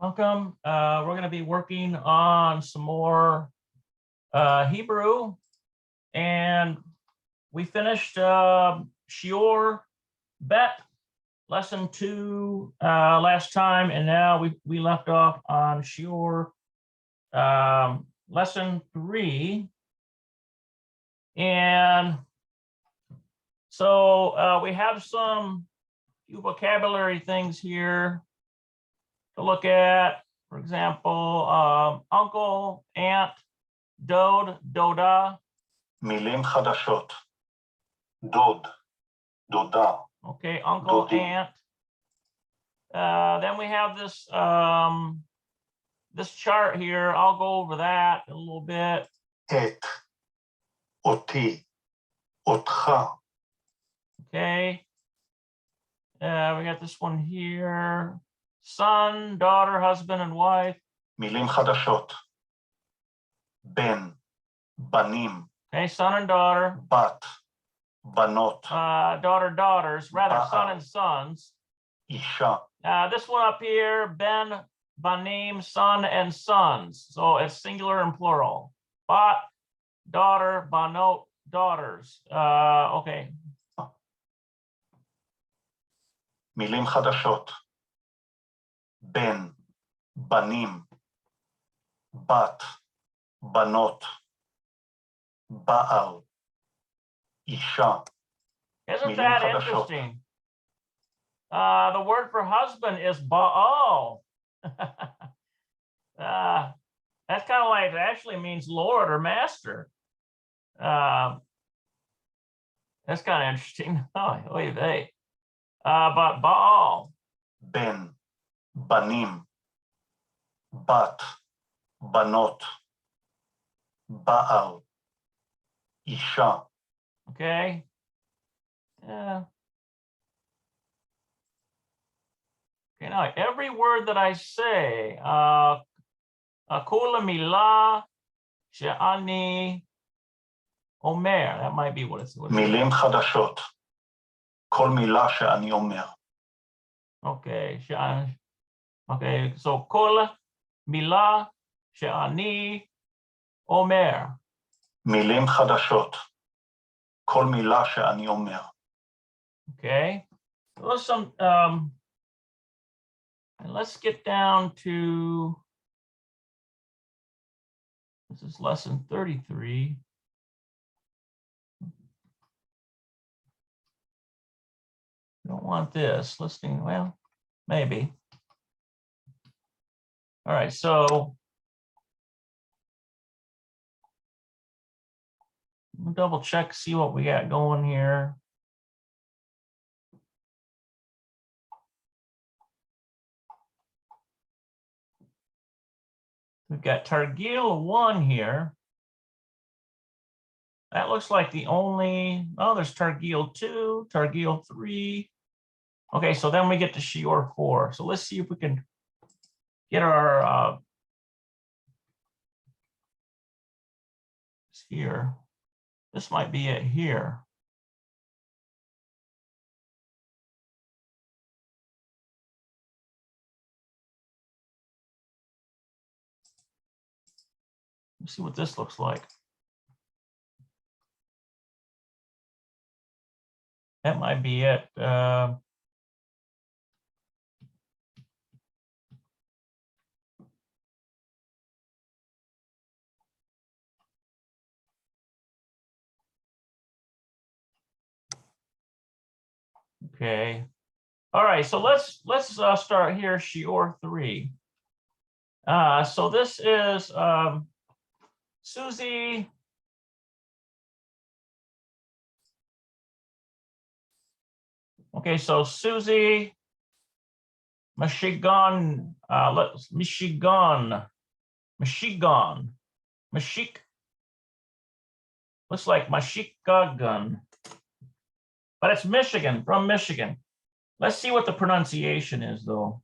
Welcome. We're going to be working on some more Hebrew, and we finished Shiur Bet lesson 2 last time, and now we left off on Shiur lesson 3, and so we have some few vocabulary things here to look at. For example, uncle, aunt, dod, doda. מילים חדשות. דוד, דודה. Okay, uncle, דודים. aunt. Then we have this this chart here. I'll go over that a little bit. את, אותי, אותך. Okay. We got this one here. Son, daughter, husband, and wife. מילים חדשות. בן, בנים. Okay, son and daughter. בת, בנות. Daughter, daughters, rather son and בעל. sons. אישה. This one up here, ben, banim, son and sons. So it's singular and plural. Bat, daughter, banot, daughters. Okay. מילים חדשות. בן, בנים. בת, בנות. בעל. אישה. Isn't that interesting? The word for husband is Baal. That's kind of like, it actually means Lord or master. That's kind of interesting. But Baal. בן, בנים. בת, בנות. בעל. אישה. Okay. Yeah. Okay, now every word that I say, kula milah she'ani omer. That might be what it's. מילים חדשות. כל מילה שאני אומר. Okay, okay. So kol milah she'ani omer. מילים חדשות. כל מילה שאני אומר. Okay. Let's get down to, this is lesson 33. Don't want this listening. Well, maybe. All right. So we'll double check, see what we got going here. We've got Targil 1 here. That looks like the only, oh, there's Targil 2, Targil 3. Okay, so then we get to Shiur 4. So let's see if we can get our, here. This might be it here. Let's see what this looks like. That might be it. Okay. All right. So let's start here. Shiur 3. So this is Susie. Okay, so Susie, Michigan, Michigan, looks like Michigan, but it's Michigan, from Michigan. Let's see what the pronunciation is, though.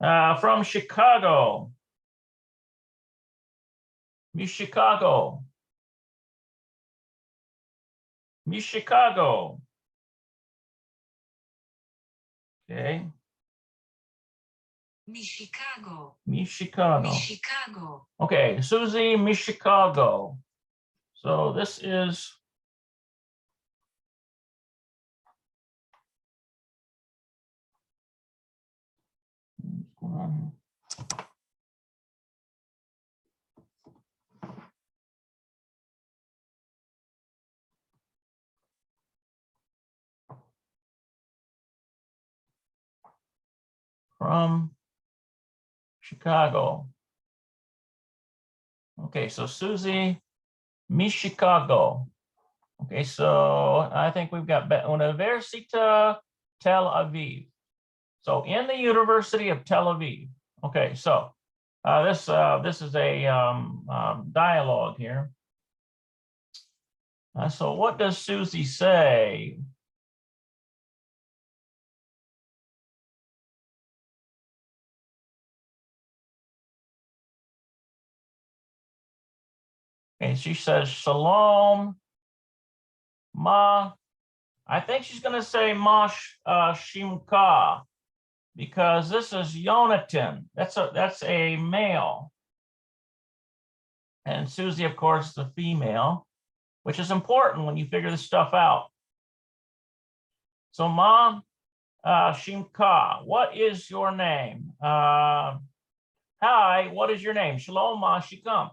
From Chicago. Miss Chicago. Miss Chicago. Okay. Miss Chicago. Miss Chicago. Miss Chicago. Okay, Susie, Miss Chicago. So this is what's going on here? From Chicago. Okay, so Susie, Miss Chicago. Okay, so I think we've got Università Tel Aviv. So in the University of Tel Aviv. Okay, so this is a dialogue here. So what does Susie say? Okay, she says, Shalom, Ma. I think she's going to say Ma Shimka, because this is Yonatan. That's a male. And Susie, of course, is a female, which is important when you figure this stuff out. So Ma Shimka, what is your name? Hi, what is your name? Shalom Ma Shikam.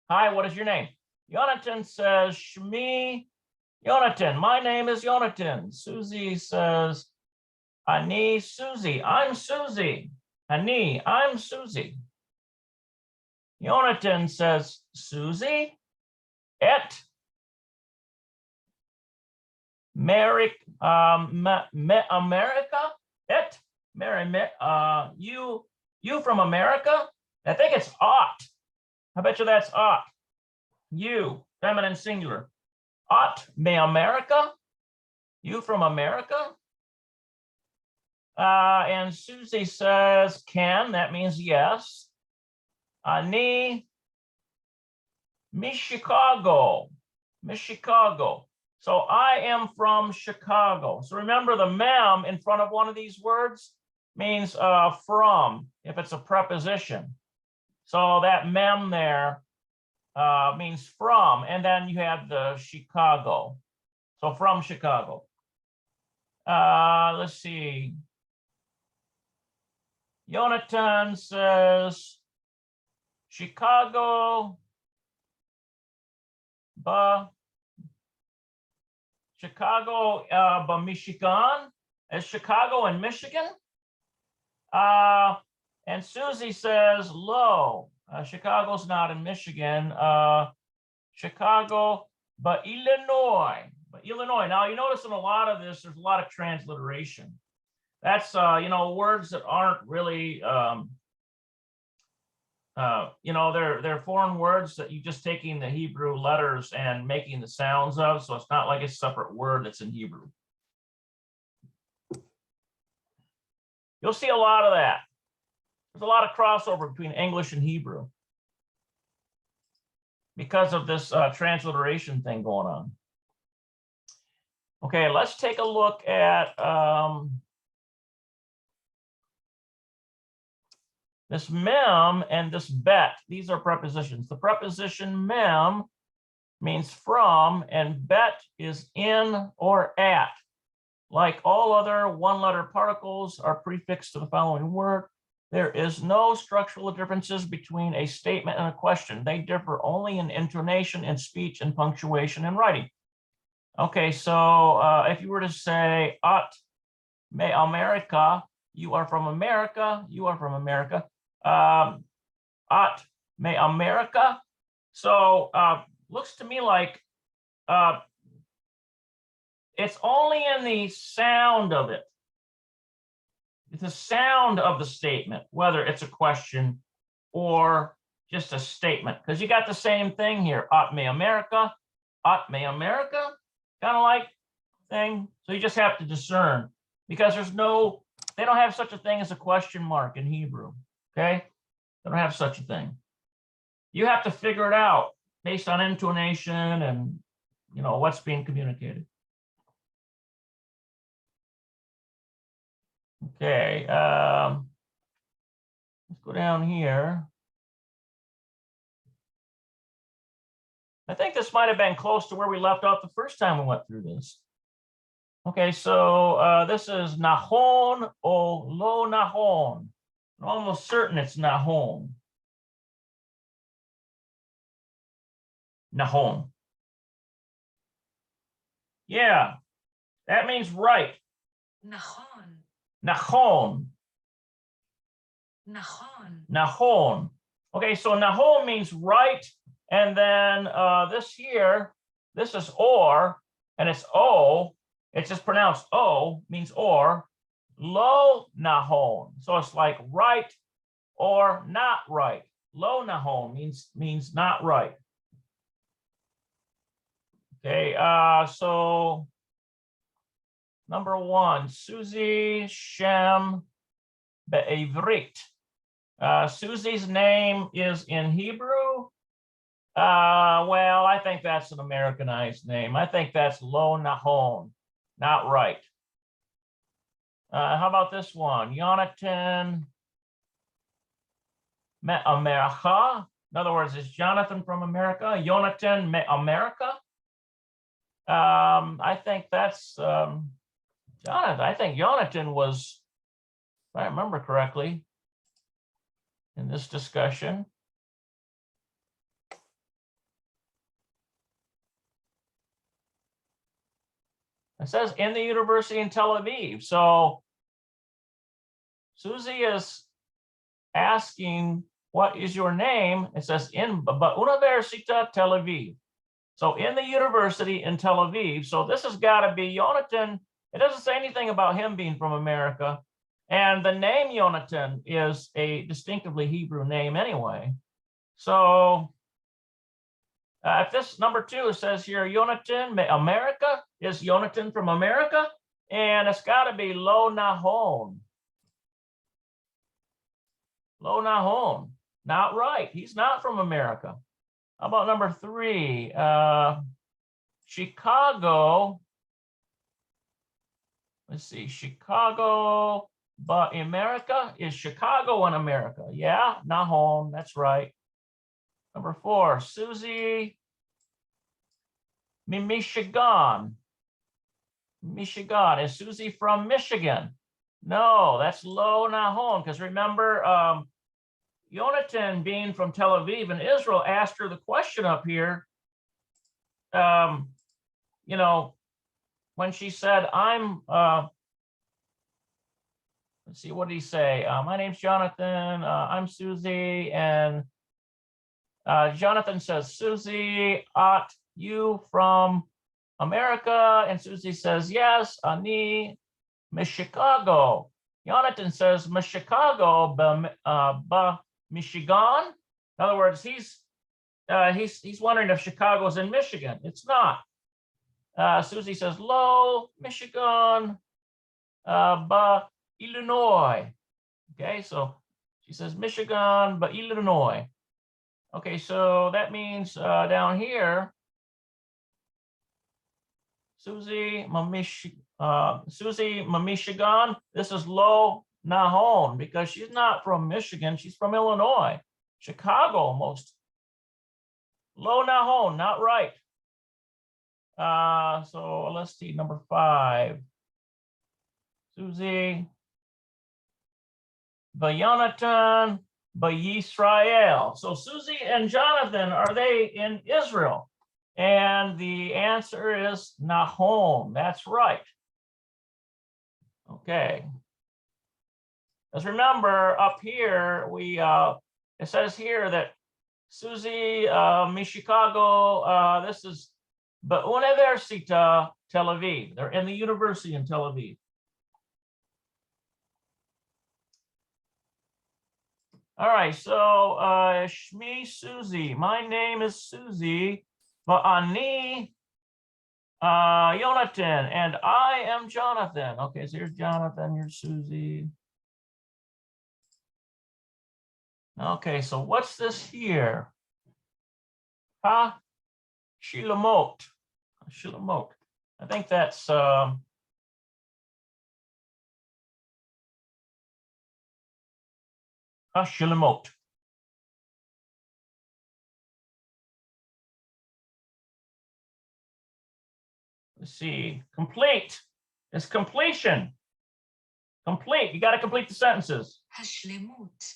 Hi, what is your name? Yonatan says, Shmi Yonatan, my name is Yonatan. Susie says, Ani Susie, I'm Susie. Ani, I'm Susie. Yonatan says, Susie, et America, et you from America? I think it's ought. I bet you that's ought. You, feminine singular. Ought me America? You from America? And Susie says, can, that means yes. Ani, Miss Chicago, Miss Chicago. So I am from Chicago. So remember the mem in front of one of these words means from, if it's a preposition. So that mem there means from, and then you have the Chicago. So from Chicago. Let's see. Yonatan says, Chicago, Michigan. Is Chicago in Michigan? And Susie says, low. Chicago's not in Michigan. Chicago, but Illinois. Now, you notice in a lot of this, there's a lot of transliteration. That's, words that aren't really, they're foreign words that you just taking the Hebrew letters and making the sounds of. So it's not like a separate word that's in Hebrew. You'll see a lot of that. There's a lot of crossover between English and Hebrew because of this transliteration thing going on. Okay, let's take a look at this mem and this bet. These are prepositions. The preposition mem means from, and bet is in or at. Like all other one-letter particles are prefixed to the following word. There is no structural differences between a statement and a question. They differ only in intonation, in speech, and punctuation and writing. Okay, so if you were to say, at me America, you are from America, you are from America. At me America. So looks to me like it's only in the sound of it. It's the sound of the statement, whether it's a question or just a statement, because you got the same thing here. At me America, kind of like thing. So you just have to discern, because there's no They don't have such a thing as a question mark in Hebrew. Okay, they don't have such a thing. You have to figure it out based on intonation and what's being communicated. Okay, let's go down here. I think this might have been close to where we left off the first time we went through this. Okay, so this is Nahon or Lo Nahon. I'm almost certain it's Nahon. Nahon. Yeah, that means right. Nahon. Nahon. Nahon. Nahon. Okay, so Nahon means right. And then this here, this is or, and it's O. It's just pronounced O, means or. Lo Nahon. So it's like right or not right. Lo Nahon means not right. Okay, so number one, Susie Shem Be'evrit. Susie's name is in Hebrew. Well, I think that's an Americanized name. I think that's Lo Nahon, not right. How about this one? Jonathan Me America. In other words, is Jonathan from America? Jonathan Me America. I think that's Jonathan. I think Jonathan was, if I remember correctly, in this discussion. It says in the university in Tel Aviv. So Susie is asking, what is your name? It says in Università Tel Aviv. So in the university in Tel Aviv. So this has got to be Jonathan. It doesn't say anything about him being from America. And the name Jonathan is a distinctively Hebrew name anyway. So if this number two says here, Jonathan, America, is Jonathan from America? And it's got to be Lo Nahon. Lo Nahon, not right. He's not from America. How about number three? Chicago. Let's see, Chicago, but America, is Chicago in America? Yeah, Nahon, that's right. Number four, Susie, Michigan. Michigan, is Susie from Michigan? No, that's Lo Nahon, because remember, Jonathan, being from Tel Aviv in Israel, asked her the question up here, when she said, I'm, let's see, what did he say? My name's Jonathan, I'm Susie, and Jonathan says, Susie, are you from America? And Susie says, yes, Ani, Chicago. Jonathan says, Chicago, Michigan. In other words, he's wondering if Chicago's in Michigan. It's not. Susie says, Lo, Michigan, Illinois. Okay, so she says Michigan, but Illinois. Okay, so that means down here, Susie, Michigan, this is Lo Nahon, because she's not from Michigan, she's from Illinois. Chicago almost. Lo Nahon, not right. So let's see, number five. Susie, Jonathan, Yisrael. So Susie and Jonathan, are they in Israel? And the answer is Nahon. That's right. Okay. Let's remember up here, it says here that Susie, Chicago, this is Università Tel Aviv. They're in the university in Tel Aviv. All right, so Shmi Susie. My name is Susie, but Ani Jonathan, and I am Jonathan. Okay, so here's Jonathan, here's Susie. Okay, so what's this here? Shilamot. Shilamot. I think that's Shilamot. Let's see. Complete. It's completion. Complete. You got to complete the sentences. השלמות.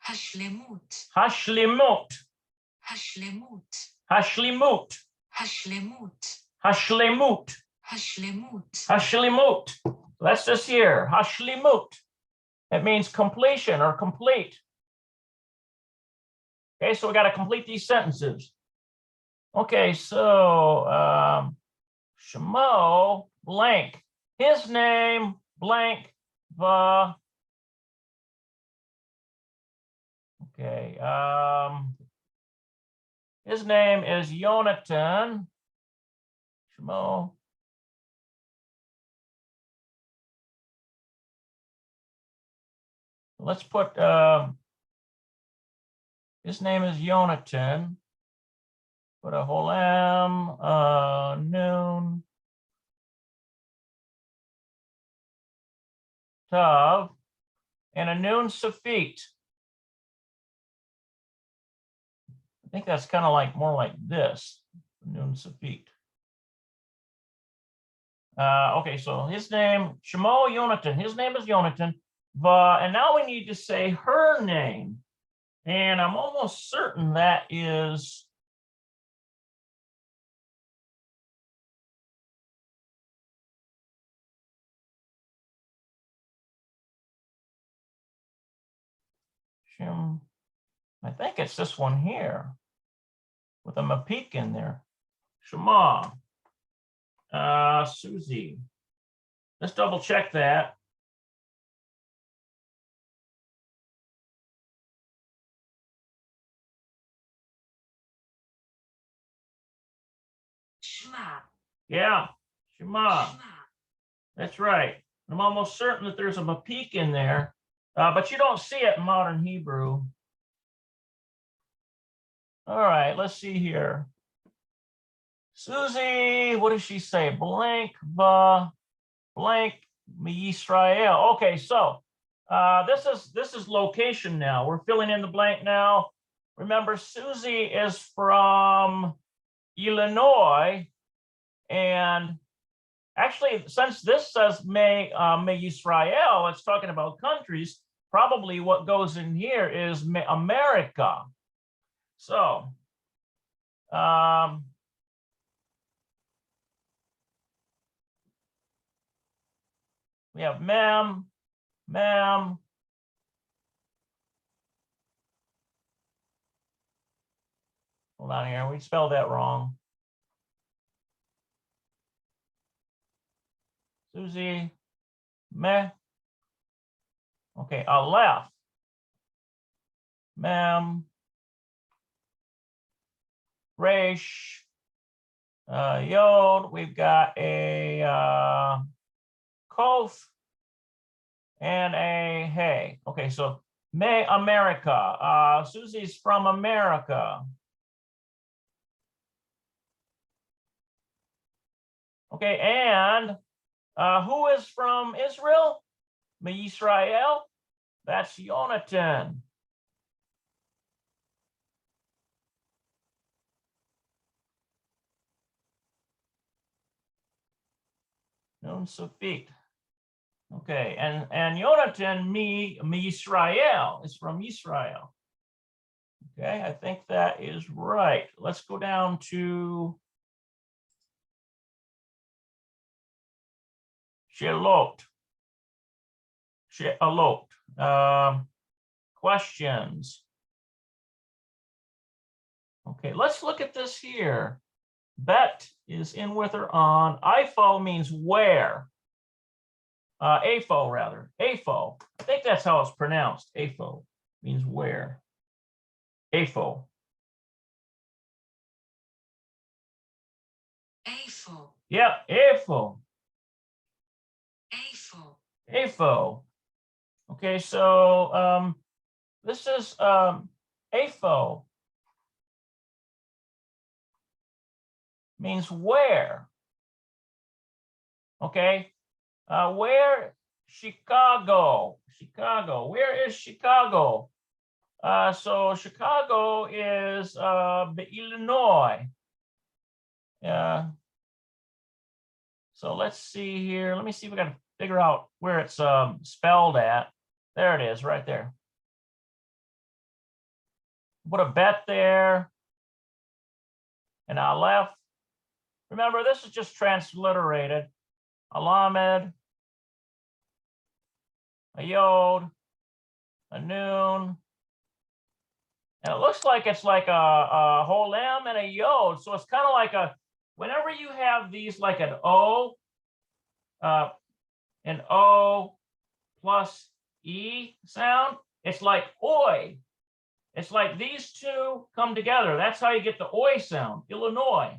השלמות. Hashlimut. השלמות. Hashlimut. השלמות. Hashlimut. השלמות. Hashlimut. That's this here. Hashlimut. It means completion or complete. Okay, so we got to complete these sentences. Okay, so Shemo blank. His name blank the. Okay, his name is Jonathan. Shemo. Let's put his name is Jonathan. Put a whole M, noon, tav, and a noon safit. I think that's kind of like more like this, noon safit. Okay, so his name, Shemo Jonathan, his name is Jonathan. And now we need to say her name. And I'm almost certain that is Shim. I think it's this one here with a mapik in there. Shema. Susie. Let's double check that. שמע. Yeah, Shema. שמע. That's right. I'm almost certain that there's a mapik in there, but you don't see it in modern Hebrew. All right, let's see here. Susie, what does she say? Blank, blank, Yisrael. Okay, so this is location now. We're filling in the blank now. Remember, Susie is from Illinois, and actually, since this says Me Yisrael, it's talking about countries. Probably what goes in here is America. So, we have mem. Hold on here, we spelled that wrong. Susie, meh. Okay, Aleph, mem, resh, yod. We've got a kof and a hey. Okay, so me America. Susie's from America. Okay, and who is from Israel? Me Yisrael. That's Jonathan. Nun sufit. Okay, and Jonathan, me Yisrael, is from Israel. Okay, I think that is right. Let's go down to Shelot. Questions. Okay, let's look at this here. Bet is in with or on. Ifo means where. Afo rather. Afo. I think that's how it's pronounced. Afo means where. Afo. איפה. Yeah, Efo. Eifo. Efo. Okay, so this is Efo means where. Okay, where? Chicago. Chicago. Where is Chicago? So Chicago is Illinois. So let's see here. Let me see if we can figure out where it's spelled at. There it is, right there. Put a bet there. And Aleph. Remember, this is just transliterated. Alamed, a Yod, a Noon. And it looks like it's like a whole M and a Yod. So it's kind of like a, whenever you have these like an O plus E sound, it's like oi. It's like these two come together. That's how you get the oi sound, Illinois.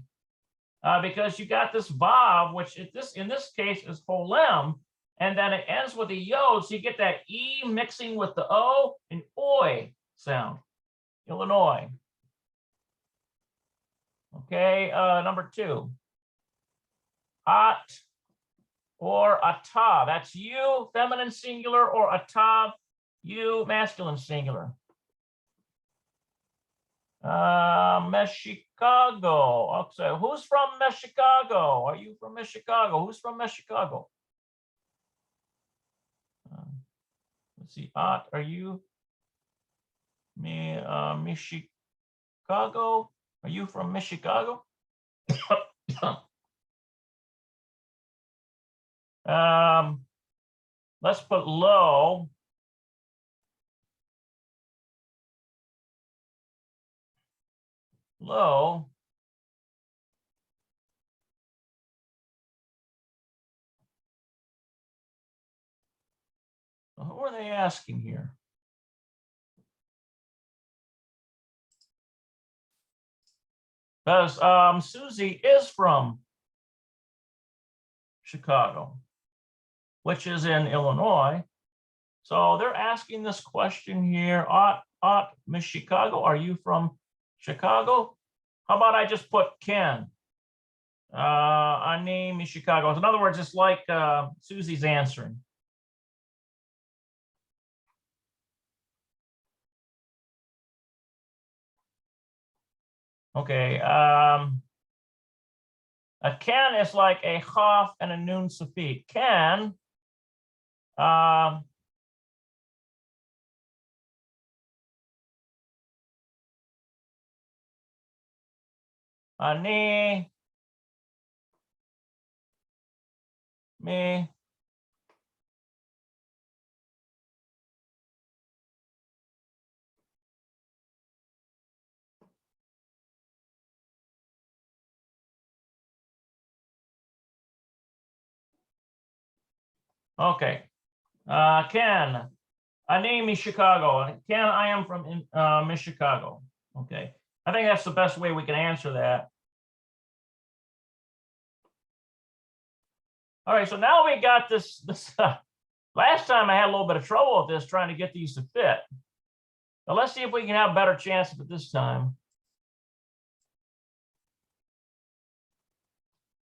Because you got this Vav, which in this case is Holem, and then it ends with a Yod, so you get that E mixing with the O and oi sound, Illinois. Okay, number 2. At or atav. That's you, feminine singular, or atav, you, masculine singular. Chicago. Okay, who's from Chicago? Are you from Chicago? Who's from Chicago? Let's see. Are you Chicago? Are you from Chicago? Let's put low. Low. Who are they asking here? Because Susie is from Chicago, which is in Illinois. So they're asking this question here. Miss Chicago, are you from Chicago? How about I just put Ken? I name Miss Chicago. In other words, it's like Susie's answering. Okay. A Ken is like a chaf and a nun safik. Ken. Ani, me. Okay. Ken, I name me Chicago. Ken, I am from Miss Chicago. Okay. I think that's the best way we can answer that. All right, so now we got this. Last time I had a little bit of trouble with this, trying to get these to fit. But let's see if we can have a better chance of it this time.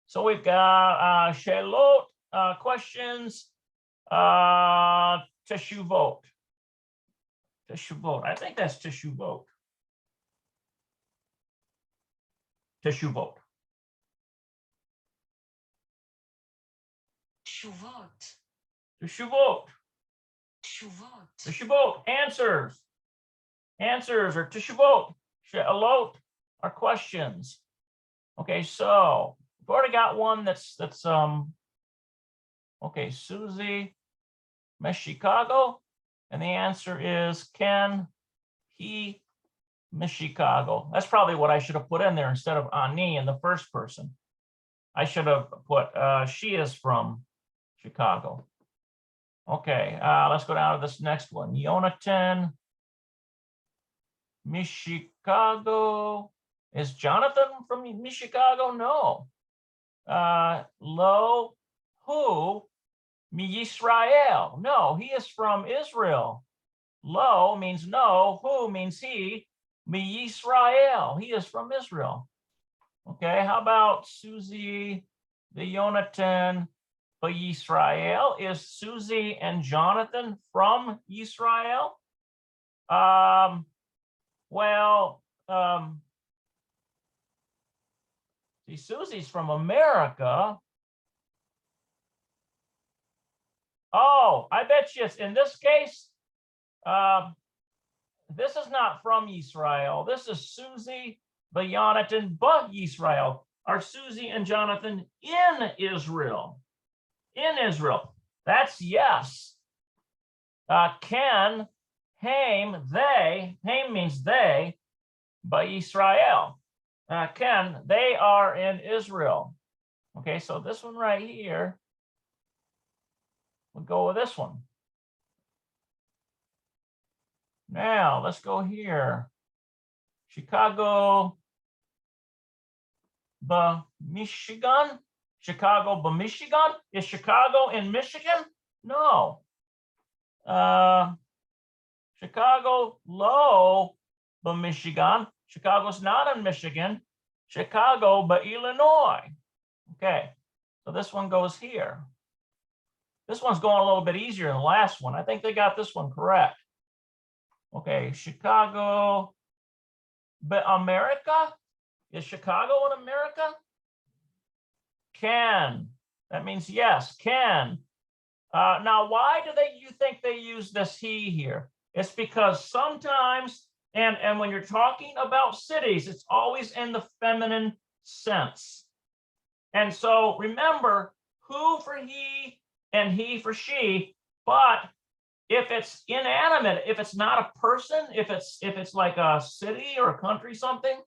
So we've got Shalot questions, Teshuvot. Teshuvot. I think that's Teshuvot. Teshuvot. Shuvot. Teshuvot. Shuvot. Teshuvot. Answers. Answers or Teshuvot. Shalot are questions. Okay, so we've already got one that's okay, Susie, Miss Chicago, and the answer is Ken, he, Miss Chicago. That's probably what I should have put in there instead of Ani in the first person. I should have put she is from Chicago. Okay, let's go down to this next one. Jonathan, Miss Chicago. Is Jonathan from Miss Chicago? No. Lo hu mi Yisrael. No, he is from Israel. Lo means no, hu means he, mi Yisrael. He is from Israel. Okay, how about Susie, the Jonathan, but Yisrael? Is Susie and Jonathan from Yisrael? See, Susie's from America. Oh, I bet you in this case, this is not from Israel. This is Susie, but Jonathan, but Israel. Are Susie and Jonathan in Israel? In Israel. That's yes. Ken, Haim, they, Haim means they, but Israel. Ken, they are in Israel. Okay, so this one right here, we'll go with this one. Now, let's go here. Chicago, Michigan. Chicago, Michigan. Is Chicago in Michigan? No. Chicago, low, Michigan. Chicago's not in Michigan. Chicago, but Illinois. Okay, so this one goes here. This one's going a little bit easier than the last one. I think they got this one correct. Okay, Chicago, but America? Is Chicago in America? Can. That means yes, can. Now, why do you think they use this he here? It's because sometimes, and when you're talking about cities, it's always in the feminine sense. And so remember, who for he and he for she, but if it's inanimate, if it's not a person, if it's like a city or a country, something,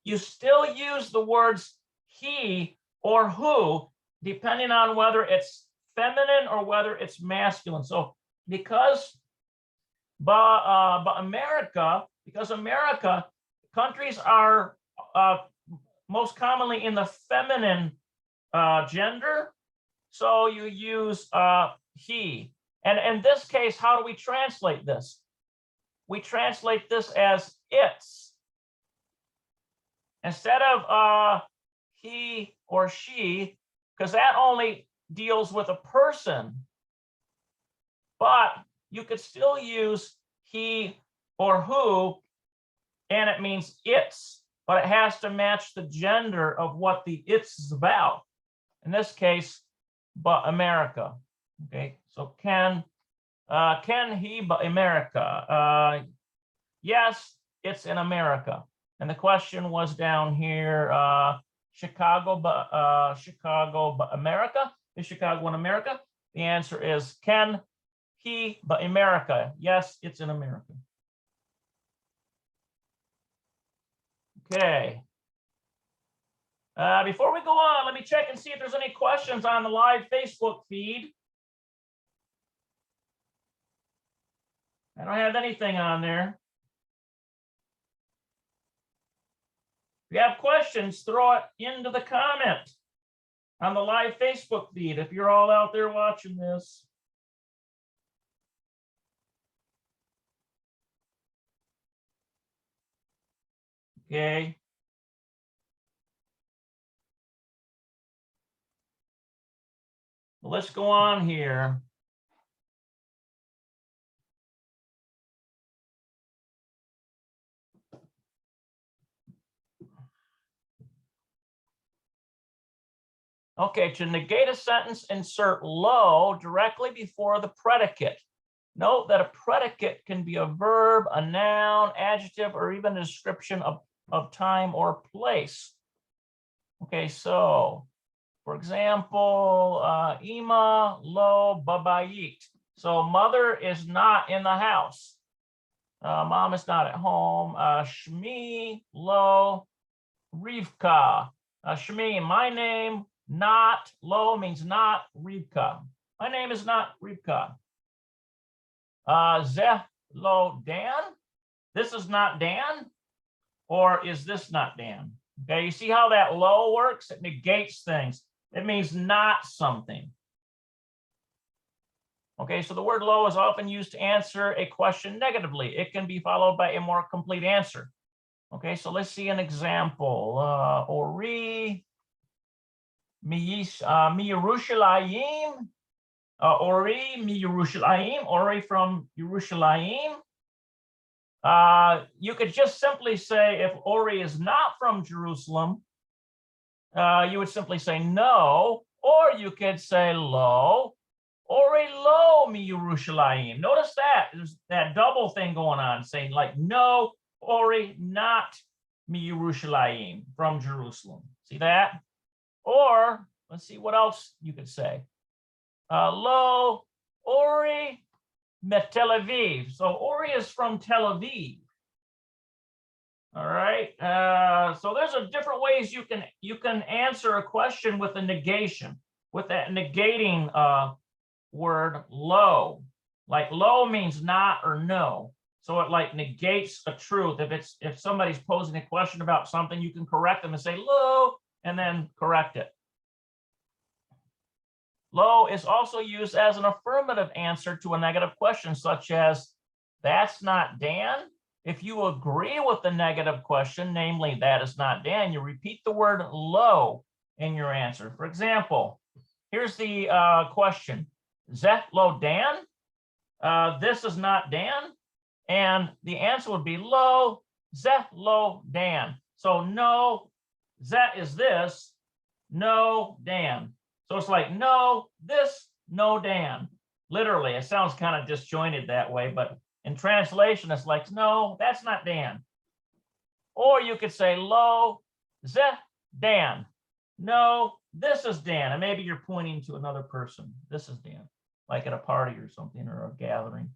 you still use the words he or who, depending on whether it's feminine or whether it's masculine. So because America, countries are most commonly in the feminine gender, so you use he. And in this case, how do we translate this? We translate this as it's. Instead of he or she, because that only deals with a person, but you could still use he or who, and it means it's, but it has to match the gender of what the it's is about. In this case, but America. Okay, so can he but America? Yes, it's in America. And the question was down here, Chicago but America? Is Chicago in America? The answer is can he but America? Yes, it's in America. Okay. Before we go on, let me check and see if there's any questions on the live Facebook feed. I don't have anything on there. If you have questions, throw it into the comment on the live Facebook feed if you're all out there watching this. Okay. Well, let's go on here. Okay, to negate a sentence, insert lo directly before the predicate. Note that a predicate can be a verb, a noun, adjective, or even a description of time or place. Okay, so for example, Ima lo babayit. So mother is not in the house. Mom is not at home. Shmi lo Rivka. Shmi, my name, not, lo means not, Rivka. My name is not Rivka. Zeh lo Dan. This is not Dan, or is this not Dan? Okay, you see how that lo works? It negates things. It means not something. Okay, so the word lo is often used to answer a question negatively. It can be followed by a more complete answer. Okay, so let's see an example. Ori mi Yerushalayim. Ori mi Yerushalayim. Ori from Yerushalayim. You could just simply say, if Ori is not from Jerusalem, you would simply say no, or you could say lo, Ori lo mi Yerushalayim. Notice that there's that double thing going on, saying like no, Ori not mi Yerushalayim, from Jerusalem. See that? Or let's see what else you could say. Lo Ori met Tel Aviv. So Ori is from Tel Aviv. All right. So there's different ways you can answer a question with a negation, with that negating word lo. Like lo means not or no. So it like negates a truth. If somebody's posing a question about something, you can correct them and say lo, and then correct it. Lo is also used as an affirmative answer to a negative question, such as, that's not Dan. If you agree with the negative question, namely, that is not Dan, you repeat the word lo in your answer. For example, here's the question. Zeh lo Dan? This is not Dan. And the answer would be lo, zeh lo Dan. So no, zeh is this, no Dan. So it's like no, this, no Dan. Literally, it sounds kind of disjointed that way, but in translation, it's like, no, that's not Dan. Or you could say lo, zeh Dan. No, this is Dan. And maybe you're pointing to another person. This is Dan, like at a party or something, or a gathering.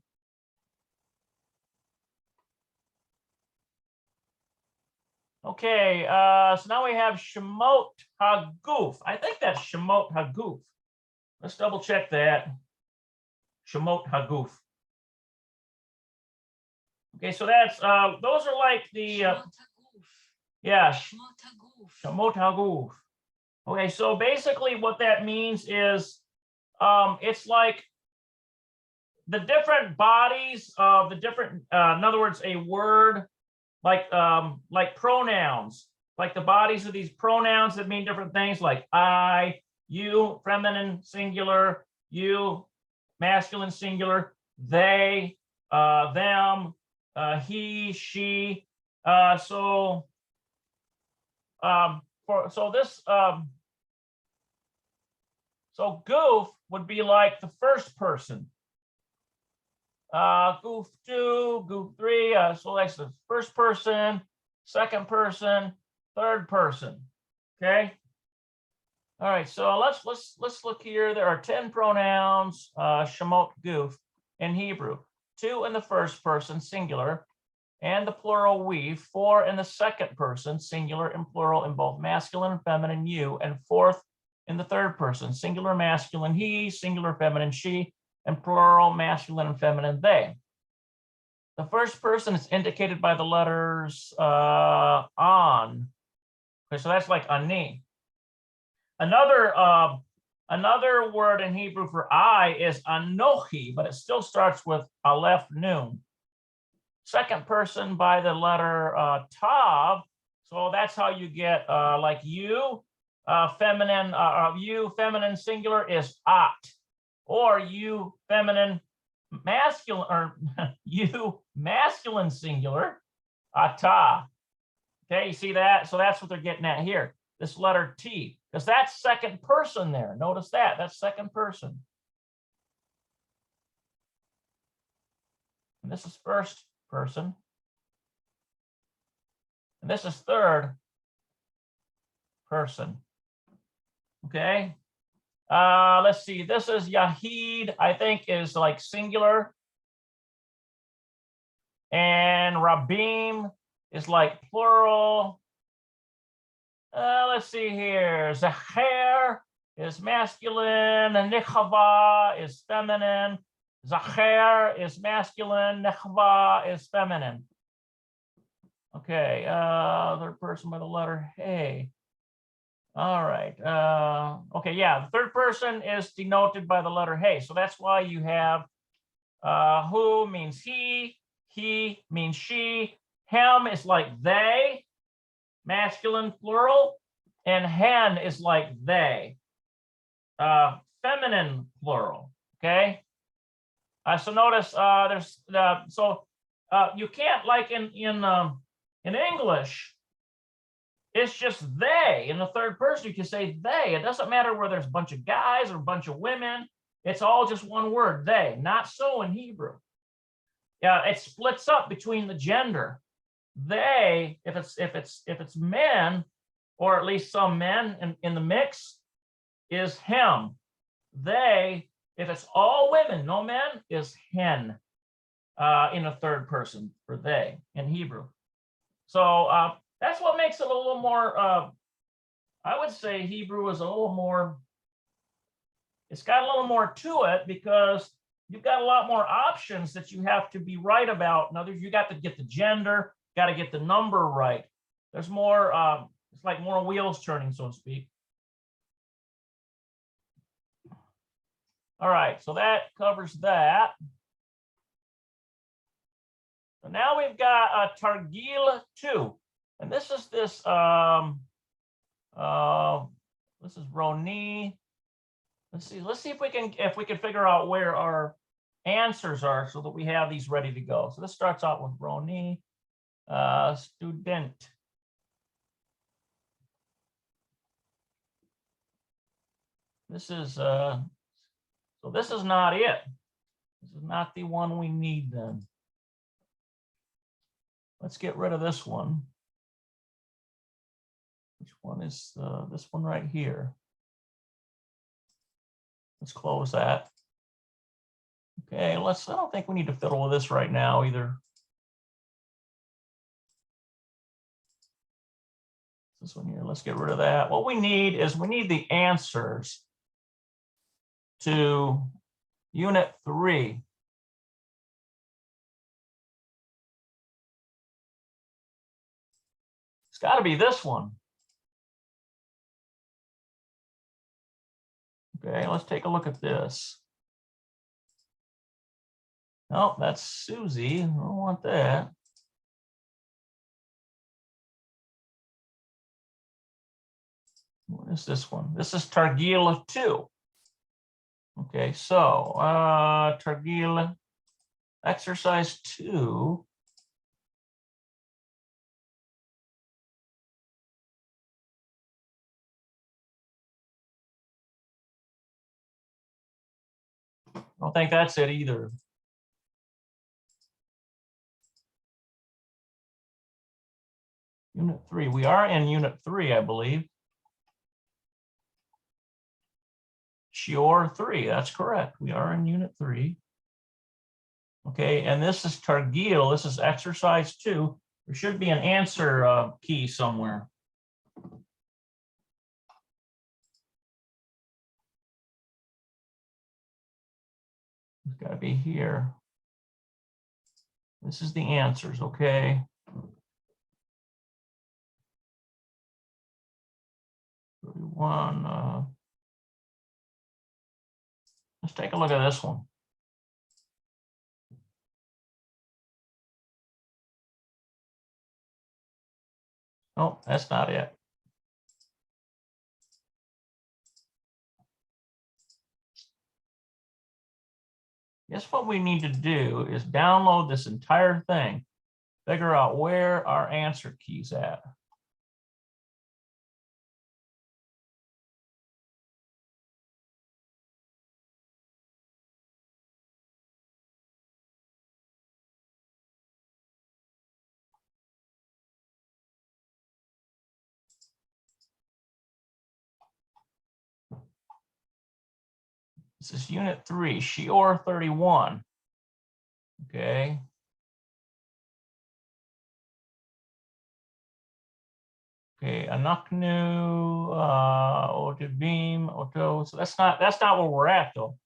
Okay, so now we have Shemot Haguf. I think that's Shemot Haguf. Let's double check that. Shemot Haguf. Okay, so that's those are like the yeah, Shemot Haguf. Okay, so basically what that means is it's like the different bodies of the different in other words, a word like pronouns, like the bodies of these pronouns that mean different things, like I, you, feminine singular, you, masculine singular, they, them, he, she. So goof would be like the first person. Goof 2, goof 3, so that's the first person, second person, third person. Okay. All right, so let's look here. There are 10 pronouns, Shemot goof in Hebrew. 2 in the first person, singular, and the plural we. 4 in the second person, singular and plural in both masculine and feminine you, and 4th in the third person, singular masculine he, singular feminine she, and plural masculine and feminine they. The first person is indicated by the letters on. Okay, so that's like ani. Another word in Hebrew for I is anochi, but it still starts with aleph nun. Second person by the letter tav. So that's how you get like you, feminine singular is at. Or you feminine masculine, or you masculine singular, ata. Okay, you see that? So that's what they're getting at here. This letter T, because that's second person there. Notice that, that's second person. And this is first person. And this is third person. Okay. Let's see, this is Yahid, I think is like singular. And Rabim is like plural. Let's see here, Zacher is masculine, and Nechava is feminine. Zacher is masculine, Nechava is feminine. Okay, third person by the letter hey. All right. Okay, yeah, the third person is denoted by the letter hey. So that's why you have who means he means she, him is like they, masculine plural, and hen is like they, feminine plural. Okay. So notice there's you can't, like in English, it's just they. In the third person, you can say they. It doesn't matter whether there's a bunch of guys or a bunch of women. It's all just one word, they. Not so in Hebrew. Yeah, it splits up between the gender. They, if it's men, or at least some men in the mix, is him. They, if it's all women, no men, is hen in a third person for they in Hebrew. So that's what makes it a little more, I would say Hebrew is a little more, it's got a little more to it because you've got a lot more options that you have to be right about. In other words, you got to get the gender, got to get the number right. There's more, it's like more wheels turning, so to speak. All right, so that covers that. So now we've got Targil 2, and this is this is Roni. Let's see if we can figure out where our answers are so that we have these ready to go. So this starts out with Roni, student. This is so this is not it. This is not the one we need then. Let's get rid of this one. Which one is this one right here? Let's close that. Okay, I don't think we need to fiddle with this right now either. This one here, let's get rid of that. What we need is the answers to Unit 3. It's got to be this one. Okay, let's take a look at this. Oh, that's Susie. I don't want that. What is this one? This is Targil 2. Okay, so Targil exercise 2. I don't think that's it either. Unit 3. We are in Unit 3, I believe. Shior 3. That's correct. We are in Unit 3. Okay, and this is Targil. This is exercise 2. There should be an answer key somewhere. It's got to be here. This is the answers, okay? Let's take a look at this one. Oh, that's not it. Guess what we need to do is download this entire thing, figure out where our answer key's at. This is Unit 3, Shior 31. Okay. Okay, Anaknu, Otavim, Oto. So that's not where we're at though.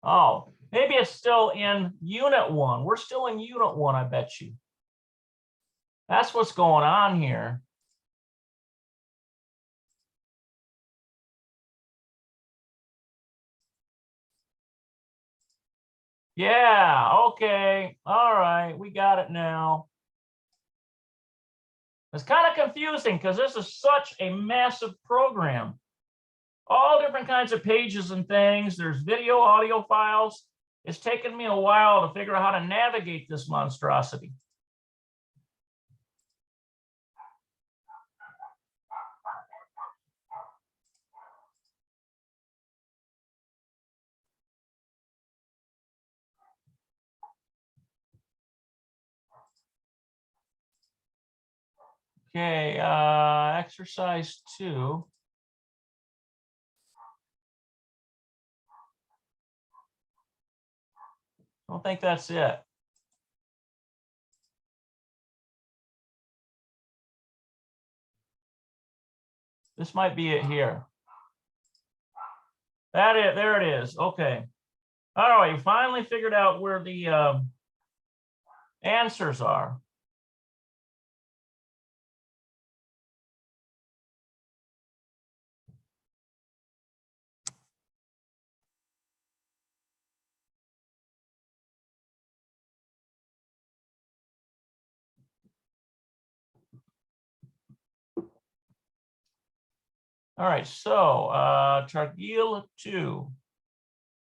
Oh, maybe it's still in unit 1. We're still in unit 1, I bet you. That's what's going on here. Yeah, okay. All right, we got it now. It's kind of confusing because this is such a massive program. All different kinds of pages and things. There's video, audio files. It's taken me a while to figure out how to navigate this monstrosity. Okay, exercise 2. I don't think that's it. This might be it here. There it is. Okay. All right, you finally figured out where the answers are. All right, so Targil 2,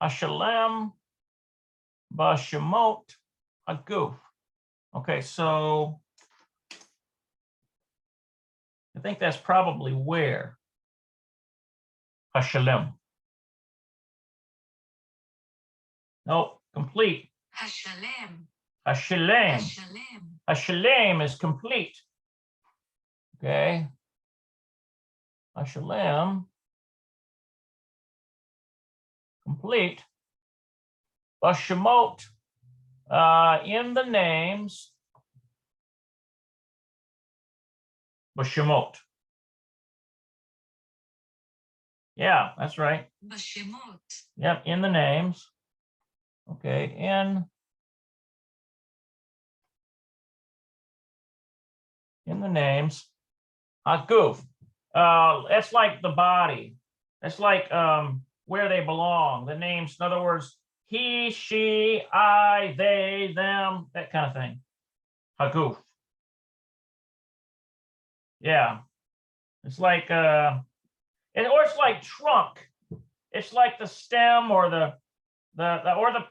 Ashalem, Bashemot, Aguf. Okay, so I think that's probably where. Hashalem. No, complete. Hashalem. Hashalem. Hashalem. Hashalem is complete. Okay. Hashalem. Complete. Bashemot. In the names. Bashemot. Yeah, that's right. Bashemot. Yep, in the names. Okay, in the names. Aguf. That's like the body. That's like where they belong. The names, in other words, he, she, I, they, them, that kind of thing. Haguf. Yeah. It's like or it's like trunk. It's like the stem or the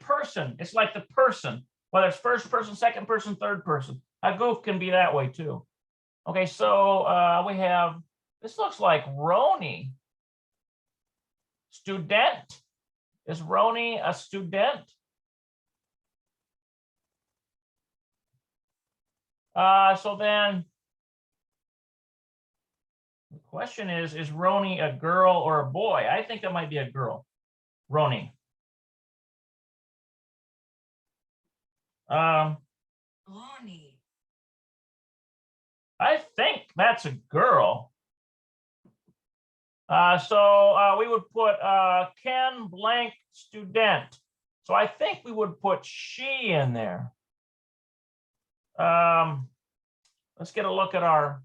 person. It's like the person, whether it's first person, second person, third person. Haguf can be that way too. Okay, so we have, this looks like Roni. Student. Is Roni a student? So then the question is Roni a girl or a boy? I think that might be a girl. Roni. Roni. I think that's a girl. So we would put Ken blank student. So I think we would put she in there. Let's get a look at our.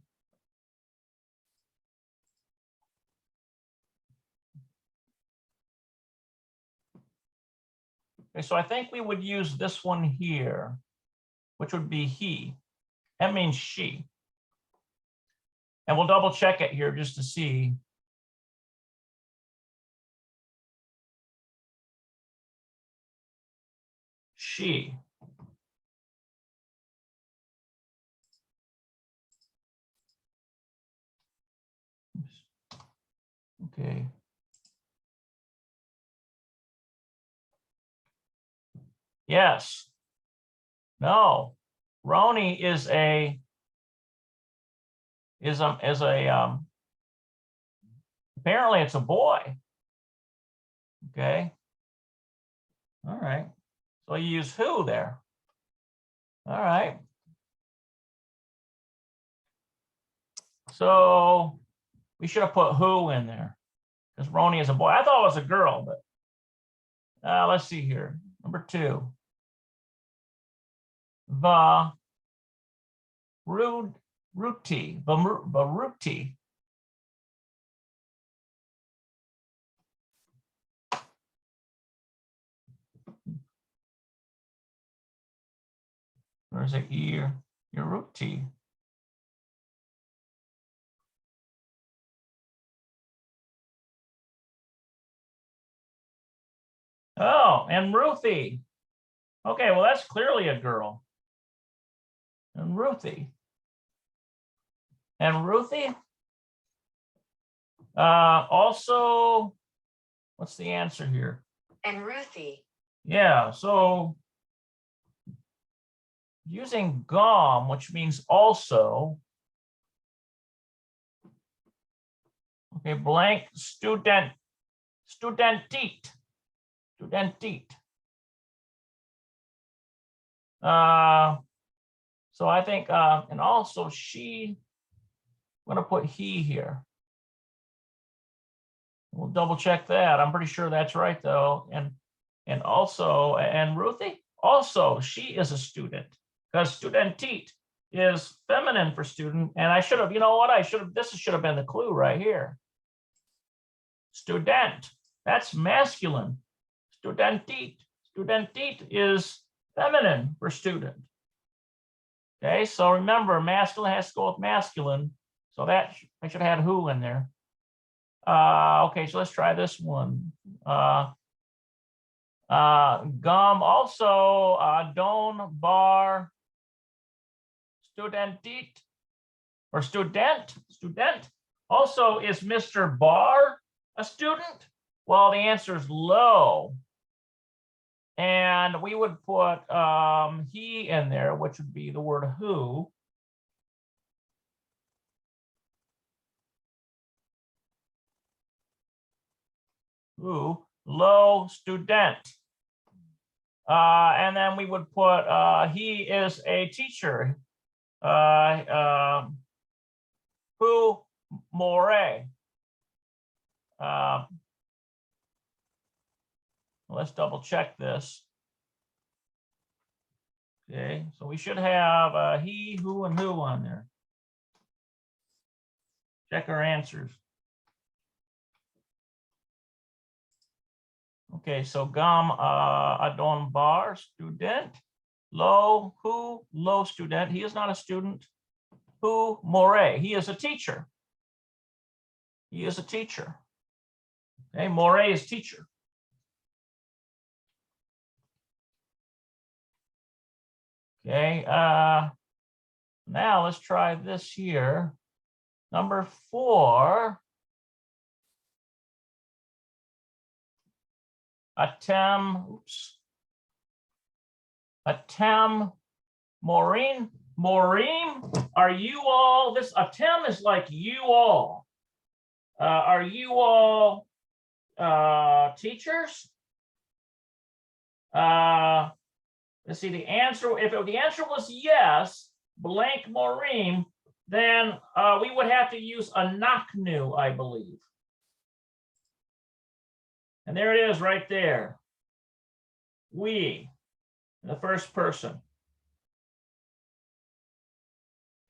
Okay, so I think we would use this one here, which would be he. That means she. And we'll double check it here just to see. She. Okay. Yes. No. Roni is a apparently it's a boy. Okay. All right. So you use who there. All right. So we should have put who in there because Roni is a boy. I thought it was a girl, but Let's see here. Number 2. Baruti. Baruti. Where's the Ruti? Oh, and Ruthie. Okay, well, that's clearly a girl. And Ruthie. And Ruthie. Also, what's the answer here? And Ruthie. Yeah, so using gom, which means also. Okay, blank student, studentit. So I think, and also she, I'm gonna put he here. We'll double check that. I'm pretty sure that's right though. And also, and Ruthie, also she is a student because studentit is feminine for student. And I should have, you know what? This should have been the clue right here. Student, that's masculine. Studentit is feminine for student. Okay, so remember, masculine has to go with masculine. So that I should have had who in there. Okay, so let's try this one. Gum also don bar studentit or student also is Mr. Barr a student? Well, the answer is low. And we would put he in there, which would be the word who. Who, low student. And then we would put he is a teacher. Who, more. Let's double check this. Okay, so we should have he, who, and who on there. Check our answers. Okay, so gam adon bar student, low who, low student. He is not a student. Who, more, he is a teacher. He is a teacher. Okay, more is teacher. Okay, now let's try this here. Number 4. Atem, Maureen, are you all, this atem is like you all. Are you all teachers? Let's see, the answer, if the answer was yes, blank Maureen, then we would have to use a naknu, I believe. And there it is right there. We, the first person.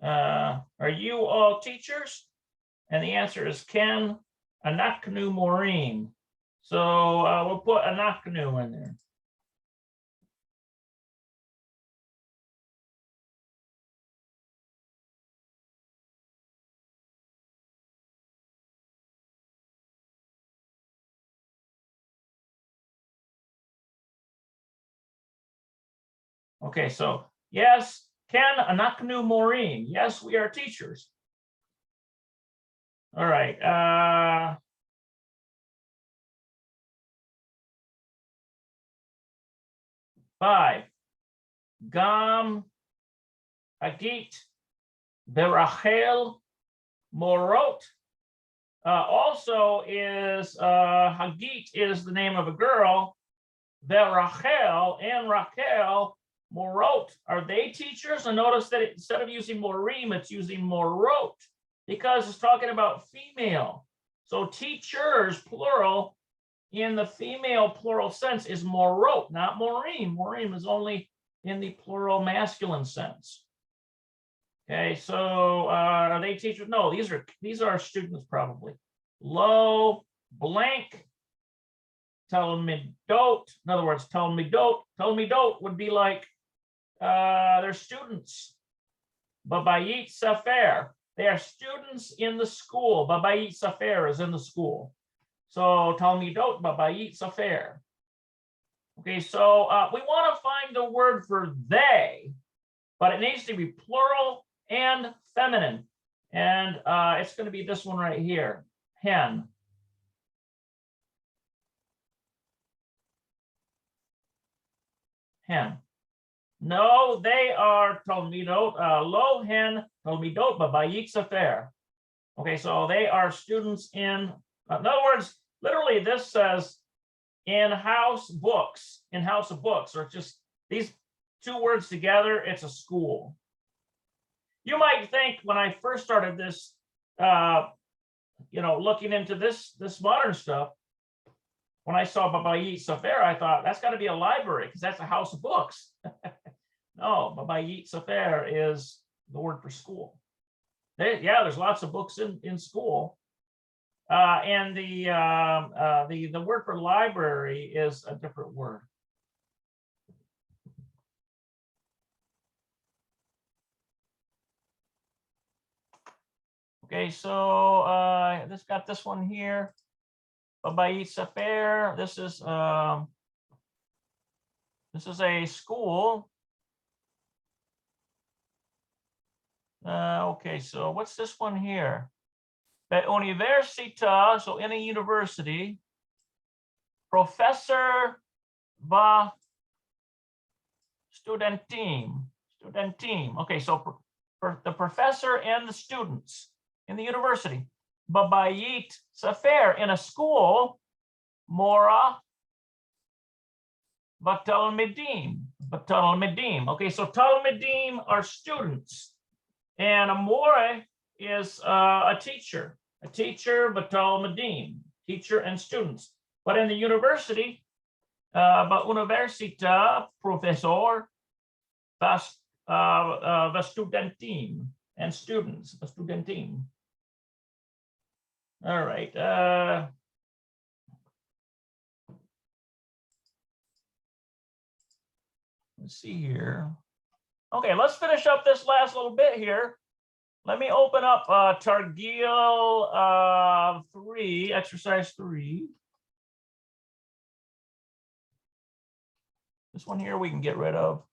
Are you all teachers? And the answer is Ken, anaknu Maureen. So we'll put anaknu in there. Okay, so yes, Ken, anaknu Maureen. Yes, we are teachers. All right. Five. Gam Hagit Berachel Morot. Also is Hagit is the name of a girl. Berachel and Rachel Morot. Are they teachers? And notice that instead of using Morim, it's using Morot because it's talking about female. So teachers, plural, in the female plural sense is morot, not morim. Morim is only in the plural masculine sense. Okay, so are they teachers? No, these are students probably. Lo blank talmidot. In other words, talmidot would be like they're students. Babayit Safer. They are students in the school. Babayit Safer is in the school. So talmidot babayit Safer. Okay, so we want to find the word for they, but it needs to be plural and feminine. And it's going to be this one right here, hen. Hen. No, they are talmidot, lo hen talmidot babayit safer. Okay, so they are students in other words, literally this says in-house books, in-house of books, or just these two words together, it's a school. You might think when I first started this, looking into this modern stuff, when I saw Babayit Safer, I thought that's got to be a library because that's a house of books. No, Babayit Safer is the word for school. There's lots of books in school, and the word for library is a different word. Okay, so this got this one here. Babayit Safer. This is a school. Okay, so what's this one here? Be università, so in a university. Professor va studentim. Okay, so for the professor and the students in the university. Babayit Safer, in a school. Mora Batalmidim. Okay, so Talmidim are students. And a more is a teacher, Batalmidim, teacher and students. But in the university, università, professor, studentim, and students, studentim. All right. Let's see here. Okay, let's finish up this last little bit here. Let me open up Targil 3, exercise 3. This one here we can get rid of.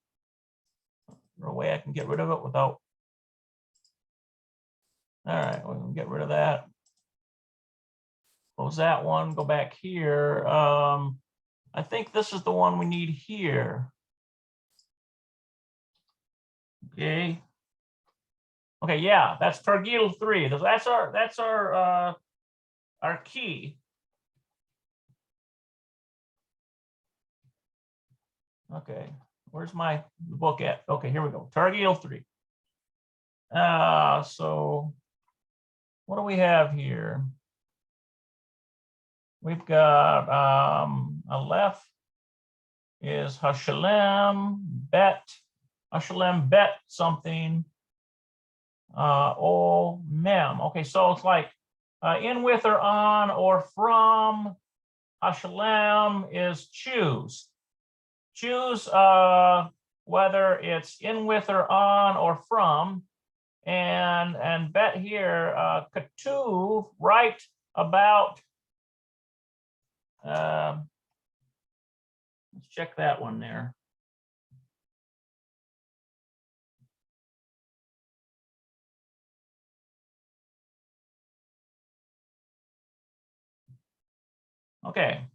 Or a way I can get rid of it without. All right, we can get rid of that. Close that one, go back here. I think this is the one we need here. Okay. Okay, yeah, that's Targil 3. That's our key. Okay, where's my book at? Okay, here we go. Targil 3. So what do we have here? We've got Aleph is Hashalem bet something. O mem. Okay, so it's like in, with, or on, or from. Hashalem is choose. Choose whether it's in, with, or on, or from. And bet here, katuv, write about. Let's check that one there. Okay.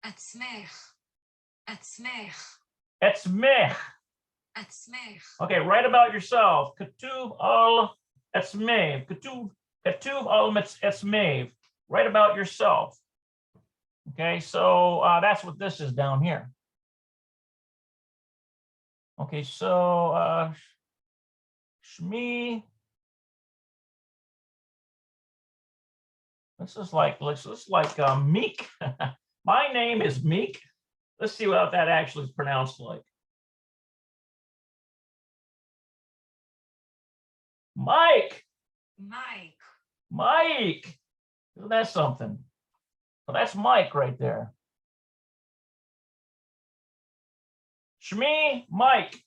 עצמך. עצמך. Etzmech. עצמך. Okay, write about yourself. Katuv al etzmev. Katuv al etzmev. Write about yourself. Okay, so that's what this is down here. Okay, so Shmi. This is like meek. My name is Meek. Let's see what that actually is pronounced like. Mike. Mike. Mike. Isn't that something? So that's Mike right there. Shmi Mike.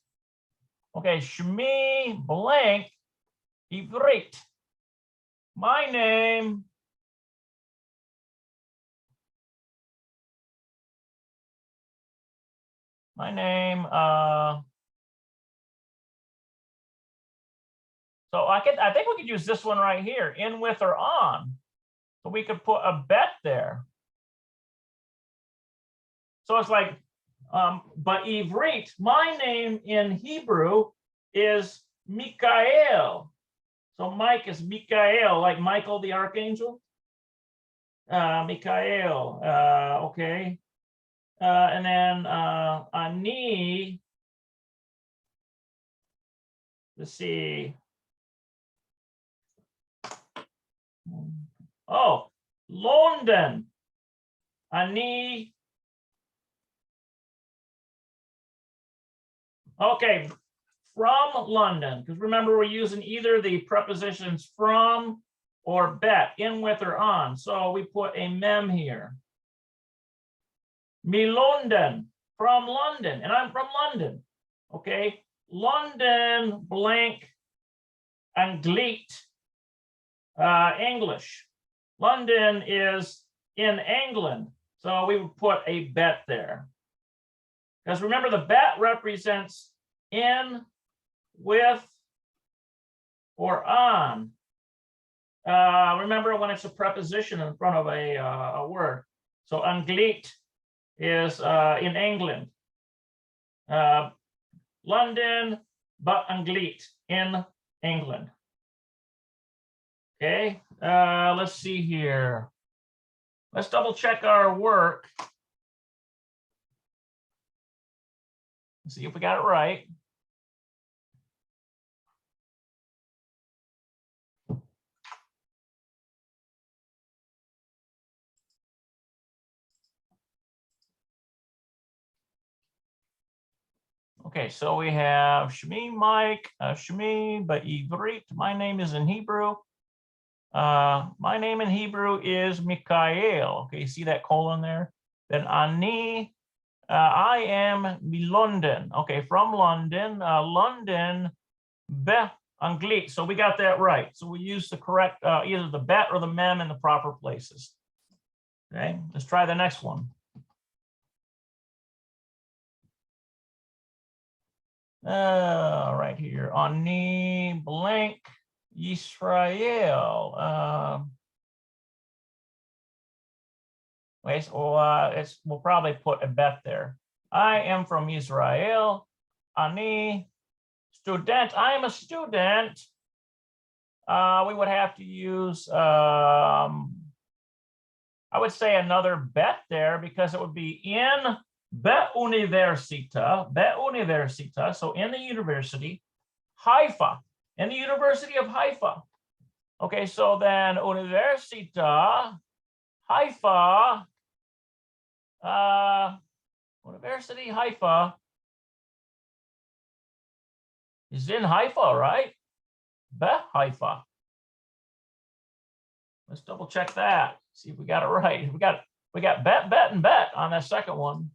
Okay, Shmi blank Ivrit. My name. My name. So I think we could use this one right here, in, with, or on. So we could put a bet there. So it's like, but Ivrit, my name in Hebrew is Mikael. So Mike is Mikael, like Michael the Archangel. Mikael, okay. And then Ani, let's see. Oh, London. Ani. Okay, from London, because remember we're using either the prepositions from or bet, in, with, or on. So we put a mem here. Me London, from London, and I'm from London. Okay, London blank Anglit, English. London is in England, so we would put a bet there. Because remember, the bet represents in, with, or on. Remember when it's a preposition in front of a word. So Anglit is in England. London, but Anglit in England. Okay, let's see here. Let's double check our work. See if we got it right. Okay, so we have Shmi Mike, Shmi Ba'ivrit. My name is in Hebrew. My name in Hebrew is Mikael. Okay, you see that colon there? Then Ani, I am London. Okay, from London, London, Be Anglit. So we got that right. So we use the correct, either the bet or the mem in the proper places. Okay, let's try the next one. Right here, Ani blank Israel. Wait, we'll probably put a bet there. I am from Israel. Ani student. I am a student. We would have to use, I would say another bet there, because it would be in Universita, so in the university, Haifa, in the University of Haifa. Okay, so then Universita, Haifa, University Haifa is in Haifa, right? Haifa. Let's double check that. See if we got it right. We got bet, and bet on that second one.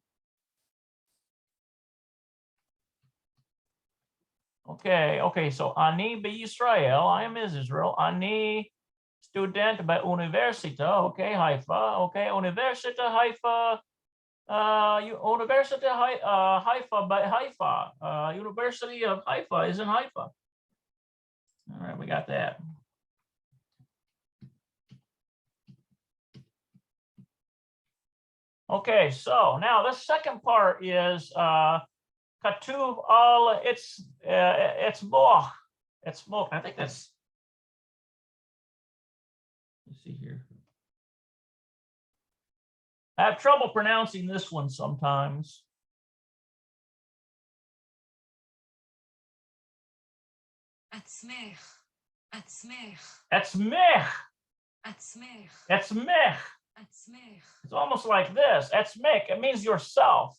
Okay, so Ani Israel, I am Israel. Ani student by Universita, okay, Haifa, okay, Universita Haifa, Universita Haifa by Haifa, University of Haifa is in Haifa. All right, we got that. Okay, so now the second part is Katuv al it's moch. It's moch. I think that's, let's see here. I have trouble pronouncing this one sometimes. Atzmech. Atzmech. Etzmech. Atzmech. Etzmech. עצמך, It's almost like this. Etzmik, it means yourself.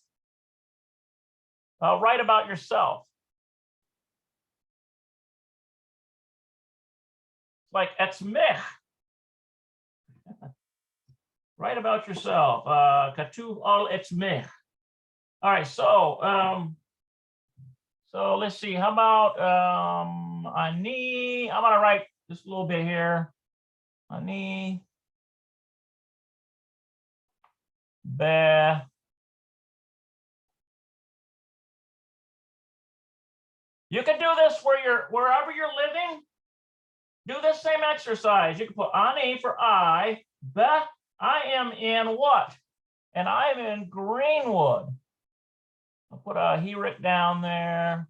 Write about yourself. It's like etzmich. Write about yourself. Katuv al etzmich. All right, so let's see. How about ani? I'm gonna write just a little bit here. Ani be. You can do this wherever you're living. Do this same exercise. You can put ani for I. Be, I am in what? And I'm in Greenwood. I'll put a Herik down there.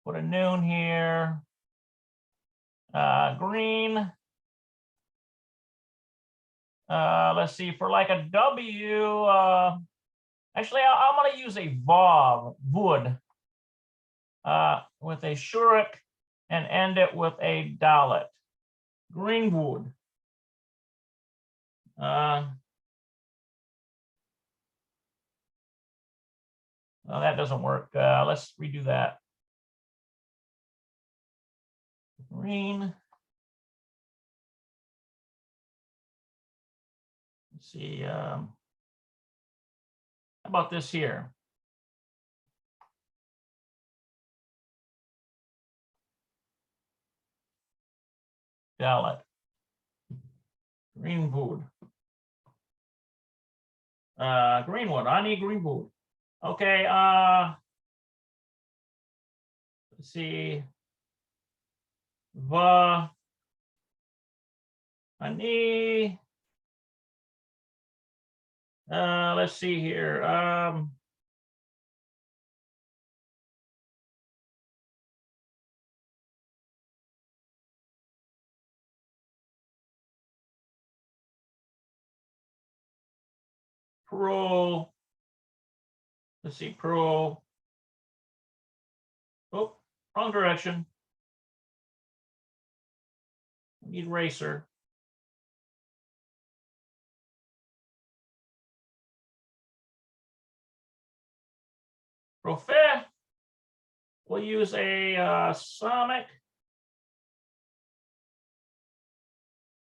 Put a noon here. Green. Let's see, for like a W, actually, I'm going to use a Vav, Wood, with a Shurik and end it with a Dalet. Greenwood. Well, that doesn't work. Let's redo that. Green. Let's see. How about this here? Dalet. Greenwood. Greenwood. I need Greenwood. Okay. Let's see. Va. Ani. Let's see here. Pro. Let's see, pro. Oh, wrong direction. We need racer. Profe. We'll use a Sonic.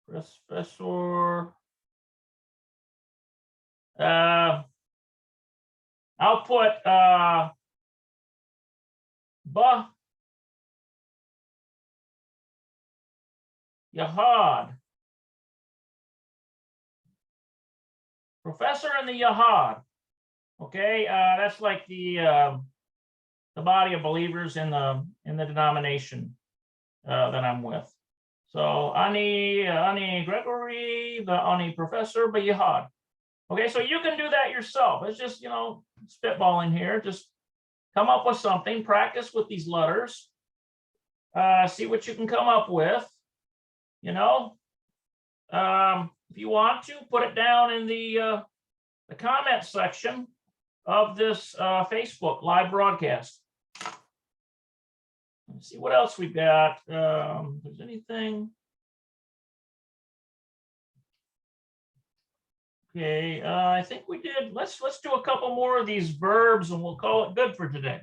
Professor. I'll put Ba Yahad. Professor and the Yahad. Okay, that's like the body of believers in the denomination that I'm with. So Ani Gregory, the Ani Professor, but Yahad. Okay, so you can do that yourself. It's just, you know, spitballing here. Just come up with something, practice with these letters, see what you can come up with. You know, if you want to, put it down in the comment section of this Facebook live broadcast. Let's see what else we got. If there's anything. Okay, I think we did. Let's do a couple more of these verbs and we'll call it good for today.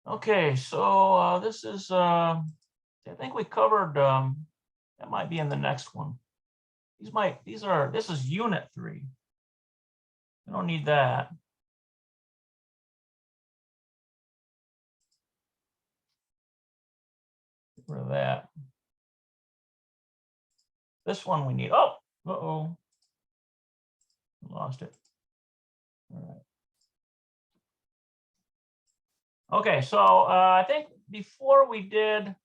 Okay, so this is I think we covered that might be in the next one. This is unit 3. I don't need that. Get rid of that. This one we need. Oh, uh-oh. Lost it. All right. Okay, so I think before we did,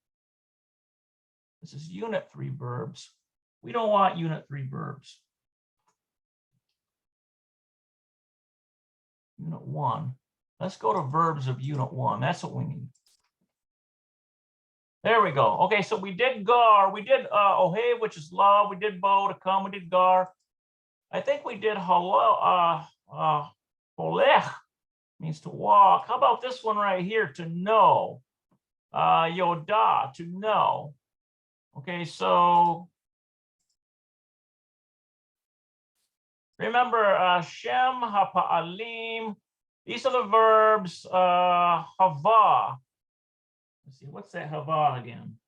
this is unit 3 verbs. We don't want unit 3 verbs. Unit 1. Let's go to verbs of unit 1. That's what we need. There we go. Okay, so we did gar, we did ohe, which is love, we did bo, to come, we did gar. I think we did hello, holech means to walk. How about this one right here, to know? Yoda, to know. Okay, so Remember, Shem, Hapa'alim. These are the verbs, Hava. Let's see, what's that Hava again?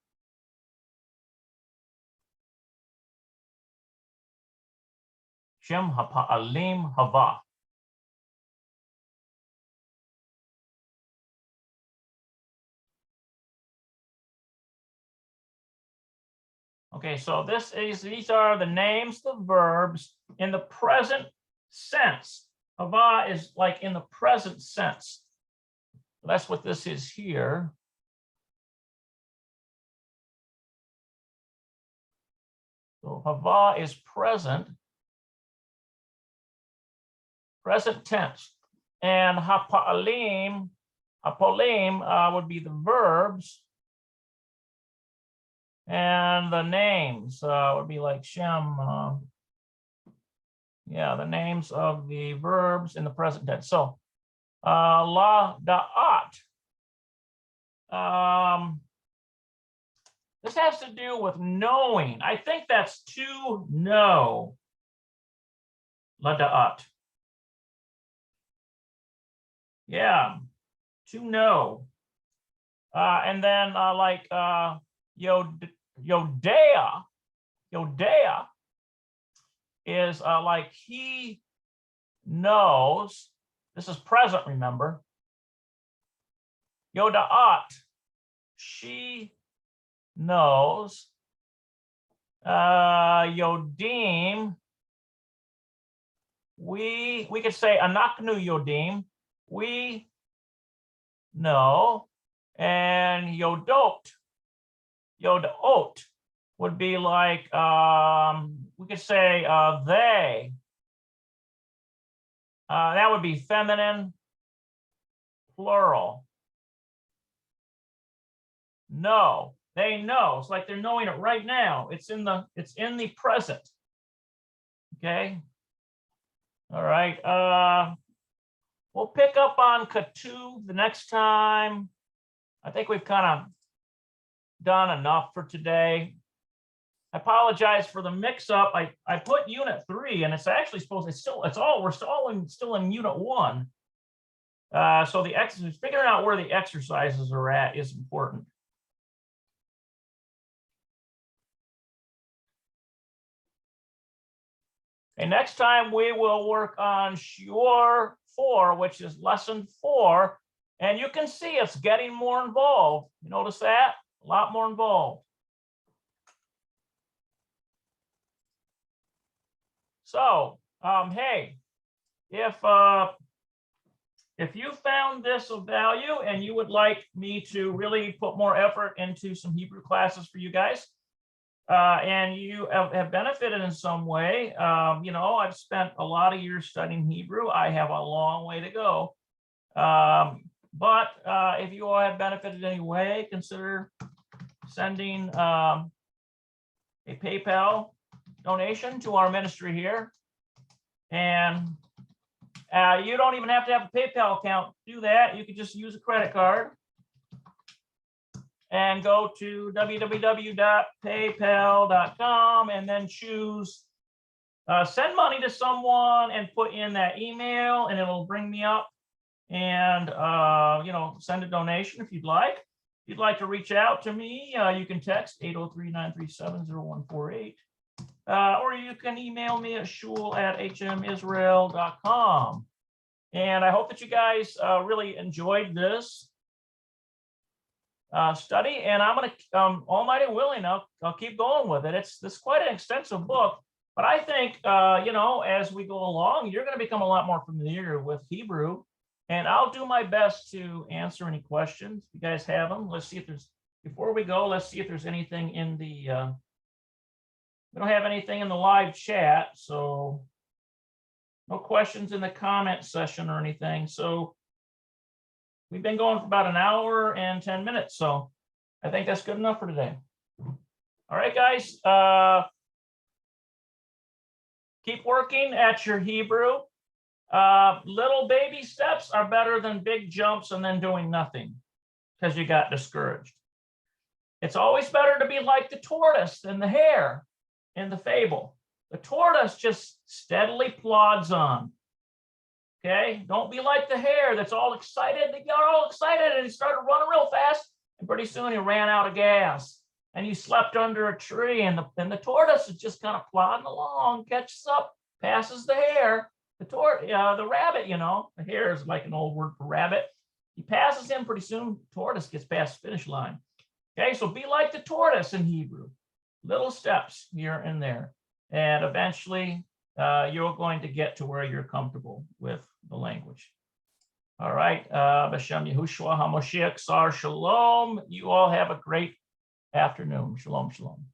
Shem, Hapa'alim, Hava. Okay, so these are the names, the verbs in the present sense. Hava is like in the present sense. That's what this is here. So Hava is present tense. And Hapolim would be the verbs. And the names would be like Shem. Yeah, the names of the verbs in the present tense. So la da'at. This has to do with knowing. I think that's to know. La da'at. Yeah, to know. And then like Yodea is like he knows. This is present, remember. Yoda'at, she knows. Yodim, we could say anaknu yodim, we know. And Yodot would be like, we could say they. That would be feminine, plural. No, they know. It's like they're knowing it right now. It's in the present. Okay. All right. We'll pick up on Katuv the next time. I think we've kind of done enough for today. I apologize for the mix-up. I put Unit 3, and it's actually supposed. We're still in Unit 1. So the exercise, figuring out where the exercises are at is important. And next time we will work on Shiur 4, which is lesson 4, and you can see it's getting more involved. You notice that? A lot more involved. So, hey, if you found this of value and you would like me to really put more effort into some Hebrew classes for you guys, and you have benefited in some way, you know, I've spent a lot of years studying Hebrew. I have a long way to go. But if you all have benefited in any way, consider sending a PayPal donation to our ministry here. And you don't even have to have a PayPal account to do that. You could just use a credit card and go to www.paypal.com and then choose send money to someone and put in that email, and it'll bring me up. And you know, send a donation if you'd like. If you'd like to reach out to me, you can text 803-937-0148. Or you can email me at shul@hmisrael.com. And I hope that you guys really enjoyed this study. And I'm going to, almighty willing, I'll keep going with it. It's quite an extensive book. But I think, you know, as we go along, you're going to become a lot more familiar with Hebrew. And I'll do my best to answer any questions if you guys have them. Let's see if there's, before we go, let's see if there's anything in the, we don't have anything in the live chat, so no questions in the comment session or anything. So we've been going for about an hour and 10 minutes. So I think that's good enough for today. All right, guys, keep working at your Hebrew. Little baby steps are better than big jumps and then doing nothing because you got discouraged. It's always better to be like the tortoise than the hare in the fable. The tortoise just steadily plods on. Okay, don't be like the hare that's all excited. He got all excited and he started running real fast, and pretty soon he ran out of gas. And you slept under a tree, and the tortoise is just kind of plodding along, catches up, passes the hare. The rabbit, the hare is like an old word for rabbit. He passes him. Pretty soon, the tortoise gets past the finish line. Okay, so be like the tortoise in Hebrew. Little steps here and there, and eventually you're going to get to where you're comfortable with the language. All right, B'Shem Yehoshua HaMoshiach Sar Shalom. You all have a great afternoon. Shalom, shalom.